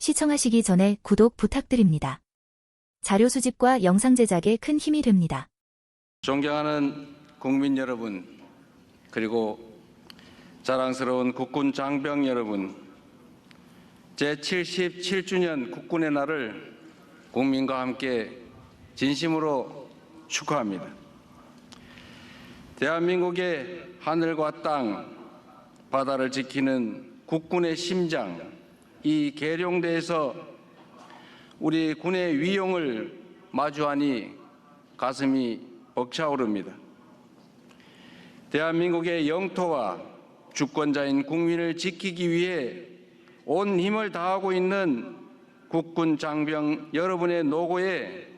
시청하시기 전에 구독 부탁드립니다. 자료 수집과 영상 제작에 큰 힘이 됩니다. 존경하는 국민 여러분, 그리고 자랑스러운 국군 장병 여러분, 제77주년 국군의 날을 국민과 함께 진심으로 축하합니다. 대한민국의 하늘과 땅, 바다를 지키는 국군의 심장, 이 계룡대에서 우리 군의 위용을 마주하니 가슴이 벅차오릅니다. 대한민국의 영토와 주권자인 국민을 지키기 위해 온 힘을 다하고 있는 국군 장병 여러분의 노고에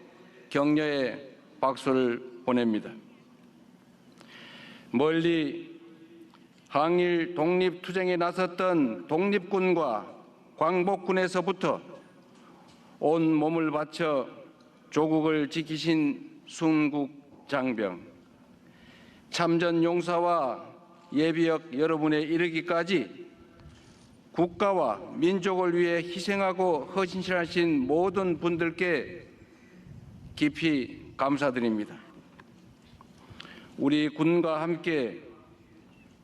격려의 박수를 보냅니다. 멀리 항일 독립투쟁에 나섰던 독립군과 광복군에서부터 온 몸을 바쳐 조국을 지키신 순국 장병, 참전 용사와 예비역 여러분에 이르기까지 국가와 민족을 위해 희생하고 헌신하신 모든 분들께 깊이 감사드립니다. 우리 군과 함께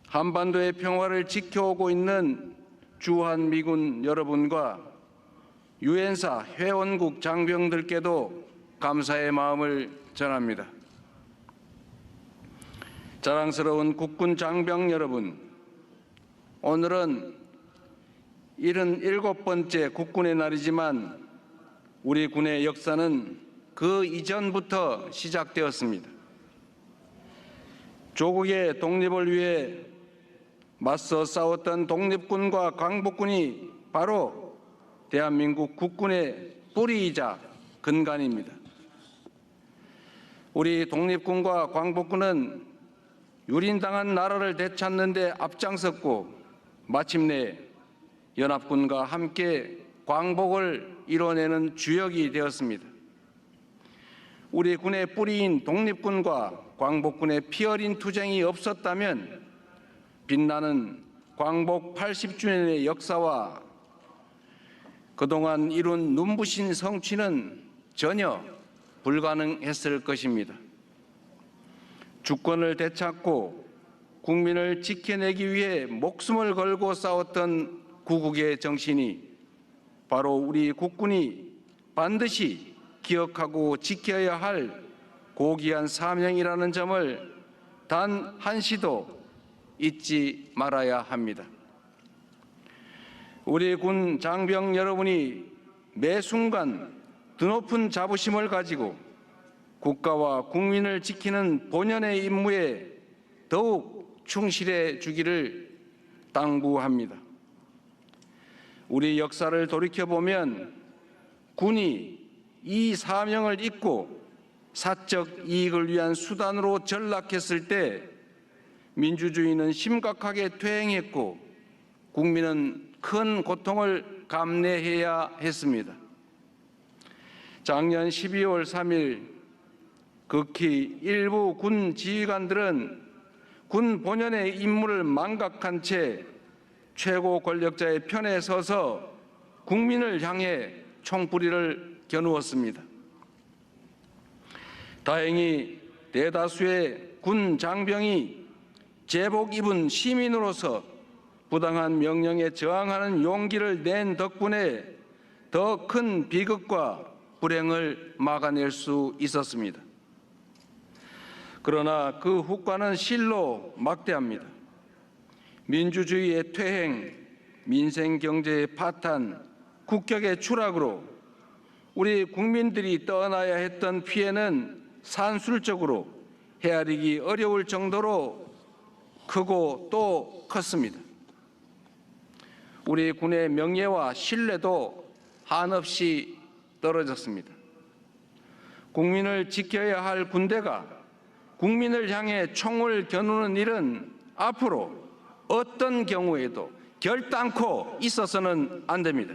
한반도의 평화를 지켜오고 있는 주한미군 여러분과 유엔사 회원국 장병들께도 감사의 마음을 전합니다. 자랑스러운 국군 장병 여러분, 오늘은 77번째 국군의 날이지만 우리 군의 역사는 그 이전부터 시작되었습니다. 조국의 독립을 위해 맞서 싸웠던 독립군과 광복군이 바로 대한민국 국군의 뿌리이자 근간입니다. 우리 독립군과 광복군은 유린당한 나라를 되찾는 데 앞장섰고 마침내 연합군과 함께 광복을 이뤄내는 주역이 되었습니다. 우리 군의 뿌리인 독립군과 광복군의 피어린 투쟁이 없었다면 빛나는 광복 80주년의 역사와 그동안 이룬 눈부신 성취는 전혀 불가능했을 것입니다. 주권을 되찾고 국민을 지켜내기 위해 목숨을 걸고 싸웠던 구국의 정신이 바로 우리 국군이 반드시 기억하고 지켜야 할 고귀한 사명이라는 점을 단 한시도 잊지 말아야 합니다. 우리 군 장병 여러분이 매 순간 드높은 자부심을 가지고 국가와 국민을 지키는 본연의 임무에 더욱 충실해 주기를 당부합니다. 우리 역사를 돌이켜보면 군이 이 사명을 잊고 사적 이익을 위한 수단으로 전락했을 때 민주주의는 심각하게 퇴행했고 국민은 큰 고통을 감내해야 했습니다. 작년 12월 3일 극히 일부 군 지휘관들은 군 본연의 임무를 망각한 채 최고 권력자의 편에 서서 국민을 향해 총뿌리를 겨누었습니다. 다행히 대다수의 군 장병이 제복 입은 시민으로서 부당한 명령에 저항하는 용기를 낸 덕분에 더 큰 비극과 불행을 막아낼 수 있었습니다. 그러나 그 후과는 실로 막대합니다. 민주주의의 퇴행, 민생 경제의 파탄, 국격의 추락으로 우리 국민들이 떠나야 했던 피해는 산술적으로 헤아리기 어려울 정도로 크고 또 컸습니다. 우리 군의 명예와 신뢰도 한없이 떨어졌습니다. 국민을 지켜야 할 군대가 국민을 향해 총을 겨누는 일은 앞으로 어떤 경우에도 결단코 있어서는 안 됩니다.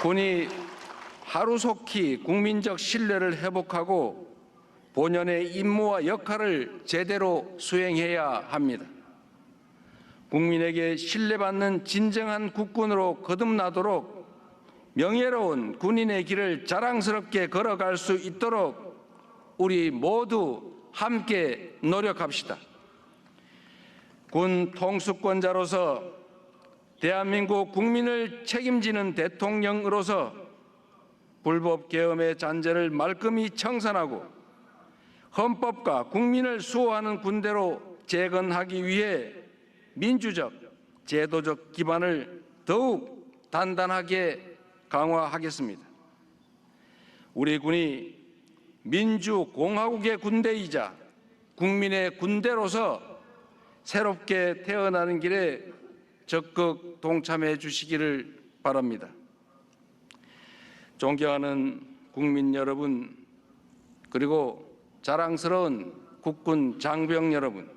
군이 하루속히 국민적 신뢰를 회복하고 본연의 임무와 역할을 제대로 수행해야 합니다. 국민에게 신뢰받는 진정한 국군으로 거듭나도록 명예로운 군인의 길을 자랑스럽게 걸어갈 수 있도록 우리 모두 함께 노력합시다. 군 통수권자로서 대한민국 국민을 책임지는 대통령으로서 불법 계엄의 잔재를 말끔히 청산하고 헌법과 국민을 수호하는 군대로 재건하기 위해 민주적, 제도적 기반을 더욱 단단하게 강화하겠습니다. 우리 군이 민주공화국의 군대이자 국민의 군대로서 새롭게 태어나는 길에 적극 동참해 주시기를 바랍니다. 존경하는 국민 여러분, 그리고 자랑스러운 국군 장병 여러분,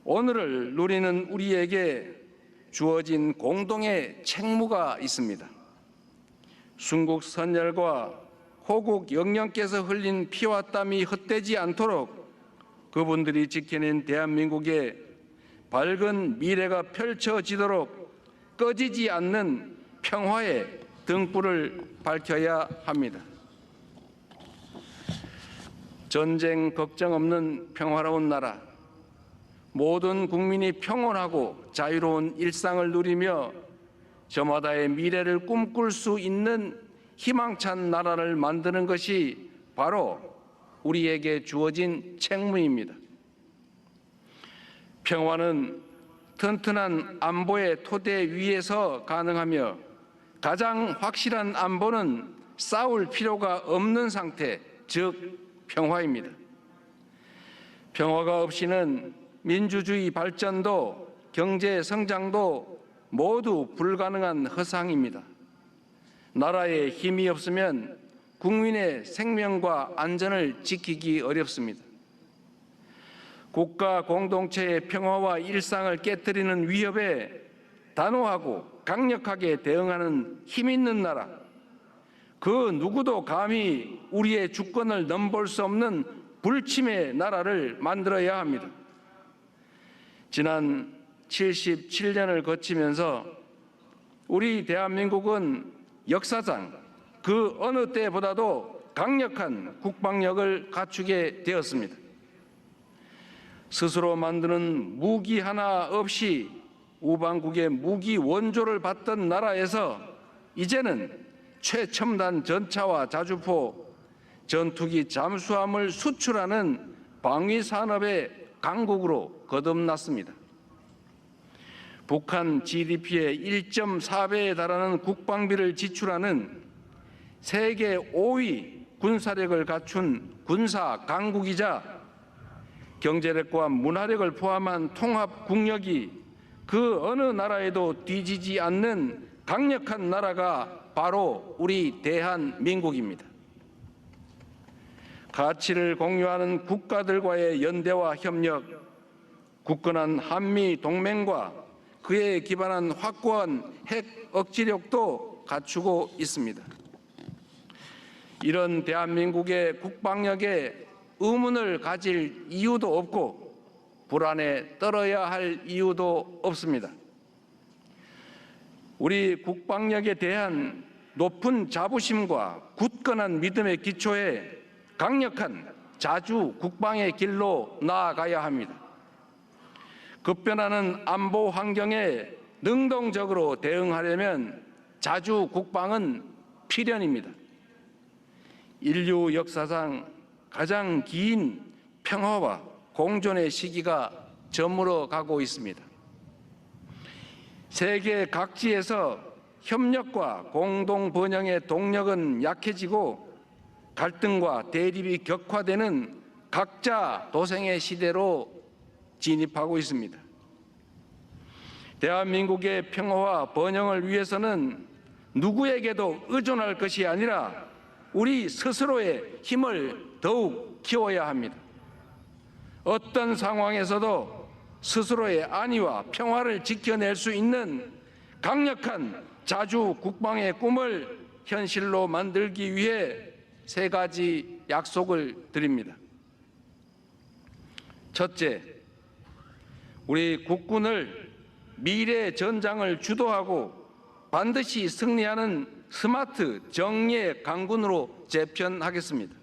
오늘을 누리는 우리에게 주어진 공동의 책무가 있습니다. 순국 선열과 호국 영령께서 흘린 피와 땀이 헛되지 않도록 그분들이 지켜낸 대한민국의 밝은 미래가 펼쳐지도록 꺼지지 않는 평화의 등불을 밝혀야 합니다. 전쟁 걱정 없는 평화로운 나라, 모든 국민이 평온하고 자유로운 일상을 누리며 저마다의 미래를 꿈꿀 수 있는 희망찬 나라를 만드는 것이 바로 우리에게 주어진 책무입니다. 평화는 튼튼한 안보의 토대 위에서 가능하며 가장 확실한 안보는 싸울 필요가 없는 상태, 즉 평화입니다. 평화가 없이는 민주주의 발전도 경제 성장도 모두 불가능한 허상입니다. 나라에 힘이 없으면 국민의 생명과 안전을 지키기 어렵습니다. 국가 공동체의 평화와 일상을 깨뜨리는 위협에 단호하고 강력하게 대응하는 힘 있는 나라, 그 누구도 감히 우리의 주권을 넘볼 수 없는 불침의 나라를 만들어야 합니다. 지난 77년을 거치면서 우리 대한민국은 역사상 그 어느 때보다도 강력한 국방력을 갖추게 되었습니다. 스스로 만드는 무기 하나 없이 우방국의 무기 원조를 받던 나라에서 이제는 최첨단 전차와 자주포, 전투기 잠수함을 수출하는 방위산업의 강국으로 거듭났습니다. 북한 GDP의 1.4배에 달하는 국방비를 지출하는 세계 5위 군사력을 갖춘 군사 강국이자 경제력과 문화력을 포함한 통합 국력이 그 어느 나라에도 뒤지지 않는 강력한 나라가 바로 우리 대한민국입니다. 가치를 공유하는 국가들과의 연대와 협력, 굳건한 한미 동맹과 그에 기반한 확고한 핵 억지력도 갖추고 있습니다. 이런 대한민국의 국방력에 의문을 가질 이유도 없고 불안에 떨어야 할 이유도 없습니다. 우리 국방력에 대한 높은 자부심과 굳건한 믿음의 기초에 강력한 자주 국방의 길로 나아가야 합니다. 급변하는 안보 환경에 능동적으로 대응하려면 자주 국방은 필연입니다. 인류 역사상 가장 긴 평화와 공존의 시기가 저물어 가고 있습니다. 세계 각지에서 협력과 공동 번영의 동력은 약해지고 갈등과 대립이 격화되는 각자 도생의 시대로 진입하고 있습니다. 대한민국의 평화와 번영을 위해서는 누구에게도 의존할 것이 아니라 우리 스스로의 힘을 더욱 키워야 합니다. 어떤 상황에서도 스스로의 안위와 평화를 지켜낼 수 있는 강력한 자주 국방의 꿈을 현실로 만들기 위해 세 가지 약속을 드립니다. 첫째, 우리 국군을 미래 전장을 주도하고 반드시 승리하는 스마트 정예 강군으로 재편하겠습니다.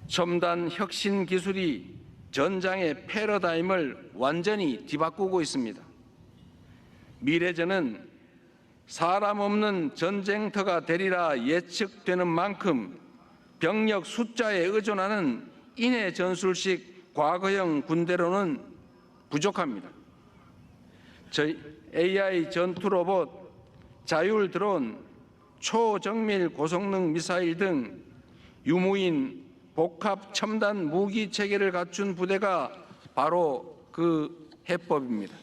첨단 혁신 기술이 전장의 패러다임을 완전히 뒤바꾸고 있습니다. 미래전은 사람 없는 전쟁터가 되리라 예측되는 만큼 병력 숫자에 의존하는 인해 전술식 과거형 군대로는 부족합니다. AI 전투 로봇, 자율 드론, 초정밀 고성능 미사일 등 유무인 복합 첨단 무기 체계를 갖춘 부대가 바로 그 해법입니다.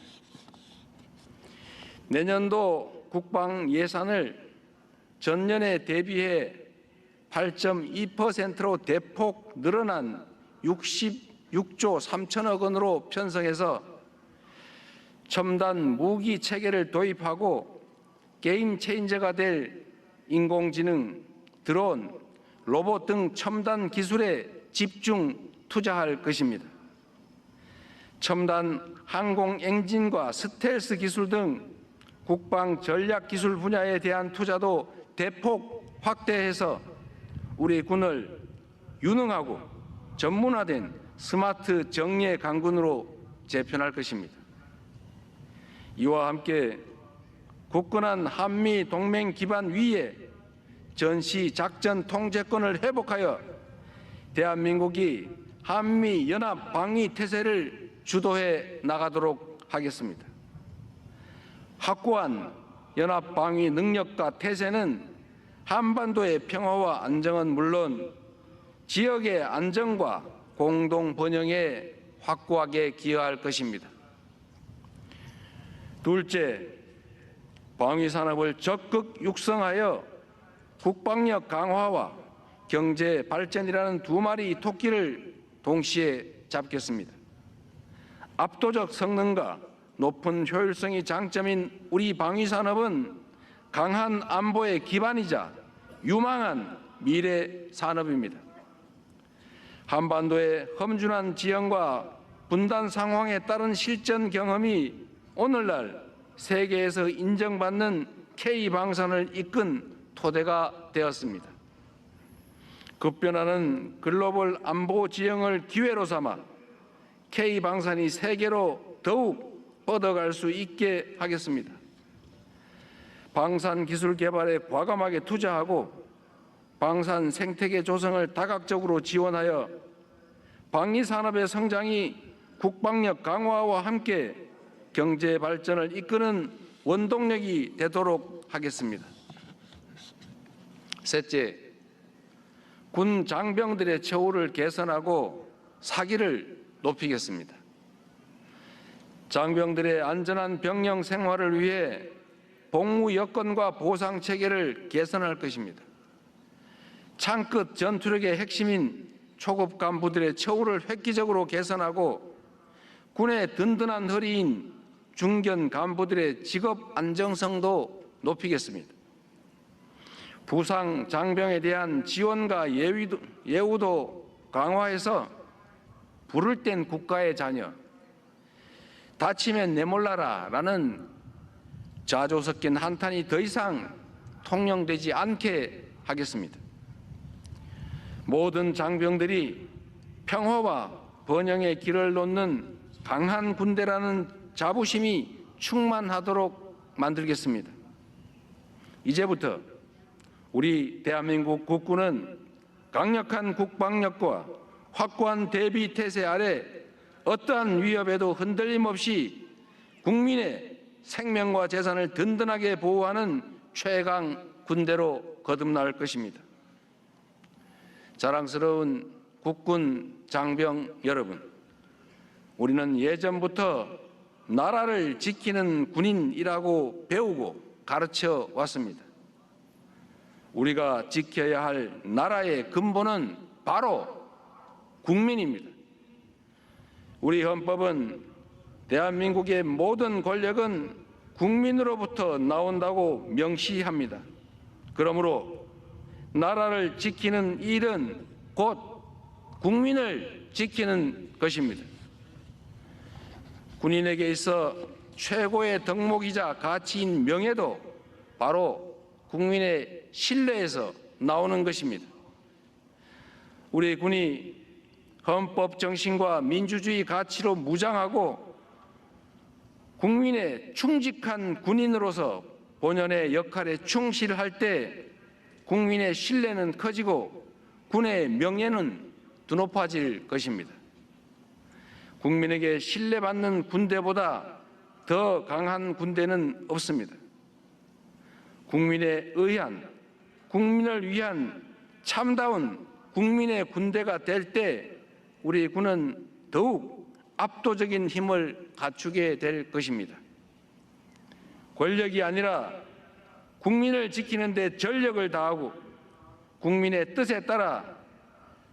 내년도 국방 예산을 전년에 대비해 8.2%로 대폭 늘어난 66조 3천억 원으로 편성해서 첨단 무기 체계를 도입하고 게임 체인저가 될 인공지능, 드론, 로봇 등 첨단 기술에 집중 투자할 것입니다. 첨단 항공 엔진과 스텔스 기술 등 국방 전략 기술 분야에 대한 투자도 대폭 확대해서 우리 군을 유능하고 전문화된 스마트 정예 강군으로 재편할 것입니다. 이와 함께 굳건한 한미 동맹 기반 위에 전시 작전 통제권을 회복하여 대한민국이 한미 연합 방위 태세를 주도해 나가도록 하겠습니다. 확고한 연합 방위 능력과 태세는 한반도의 평화와 안정은 물론 지역의 안정과 공동 번영에 확고하게 기여할 것입니다. 둘째, 방위 산업을 적극 육성하여 국방력 강화와 경제 발전이라는 두 마리 토끼를 동시에 잡겠습니다. 압도적 성능과 높은 효율성이 장점인 우리 방위 산업은 강한 안보의 기반이자 유망한 미래 산업입니다. 한반도의 험준한 지형과 분단 상황에 따른 실전 경험이 오늘날 세계에서 인정받는 K방산을 이끈 토대가 되었습니다. 급변하는 글로벌 안보 지형을 기회로 삼아 K방산이 세계로 더욱 뻗어갈 수 있게 하겠습니다. 방산 기술 개발에 과감하게 투자하고 방산 생태계 조성을 다각적으로 지원하여 방위 산업의 성장이 국방력 강화와 함께 경제 발전을 이끄는 원동력이 되도록 하겠습니다. 셋째, 군 장병들의 처우를 개선하고 사기를 높이겠습니다. 장병들의 안전한 병영 생활을 위해 복무 여건과 보상 체계를 개선할 것입니다. 창끝 전투력의 핵심인 초급 간부들의 처우를 획기적으로 개선하고 군의 든든한 허리인 중견 간부들의 직업 안정성도 높이겠습니다. 부상 장병에 대한 지원과 예우도 강화해서 부를 땐 국가의 자녀, 다치면 내몰라라 라는 자조 섞인 한탄이 더 이상 통용되지 않게 하겠습니다. 모든 장병들이 평화와 번영의 길을 놓는 강한 군대라는 자부심이 충만하도록 만들겠습니다. 이제부터 우리 대한민국 국군은 강력한 국방력과 확고한 대비 태세 아래 어떠한 위협에도 흔들림 없이 국민의 생명과 재산을 든든하게 보호하는 최강 군대로 거듭날 것입니다. 자랑스러운 국군 장병 여러분, 우리는 예전부터 나라를 지키는 군인이라고 배우고 가르쳐 왔습니다. 우리가 지켜야 할 나라의 근본은 바로 국민입니다. 우리 헌법은 대한민국의 모든 권력은 국민으로부터 나온다고 명시합니다. 그러므로 나라를 지키는 일은 곧 국민을 지키는 것입니다. 군인에게 있어 최고의 덕목이자 가치인 명예도 바로 국민의 신뢰에서 나오는 것입니다. 우리 군이 헌법 정신과 민주주의 가치로 무장하고 국민의 충직한 군인으로서 본연의 역할에 충실할 때 국민의 신뢰는 커지고 군의 명예는 드높아질 것입니다. 국민에게 신뢰받는 군대보다 더 강한 군대는 없습니다. 국민에 의한, 국민을 위한 참다운 국민의 군대가 될 때 우리 군은 더욱 압도적인 힘을 갖추게 될 것입니다. 권력이 아니라 국민을 지키는 데 전력을 다하고 국민의 뜻에 따라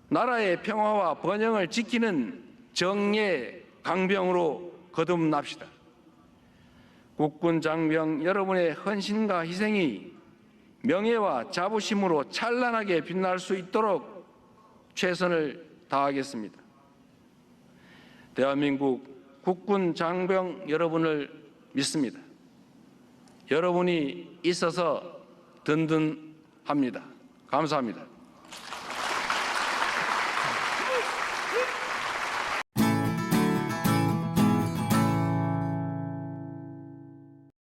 나라의 평화와 번영을 지키는 정예 강병으로 거듭납시다. 국군 장병 여러분의 헌신과 희생이 명예와 자부심으로 찬란하게 빛날 수 있도록 최선을 다하겠습니다. 대한민국 국군 장병 여러분을 믿습니다. 여러분이 있어서 든든합니다. 감사합니다.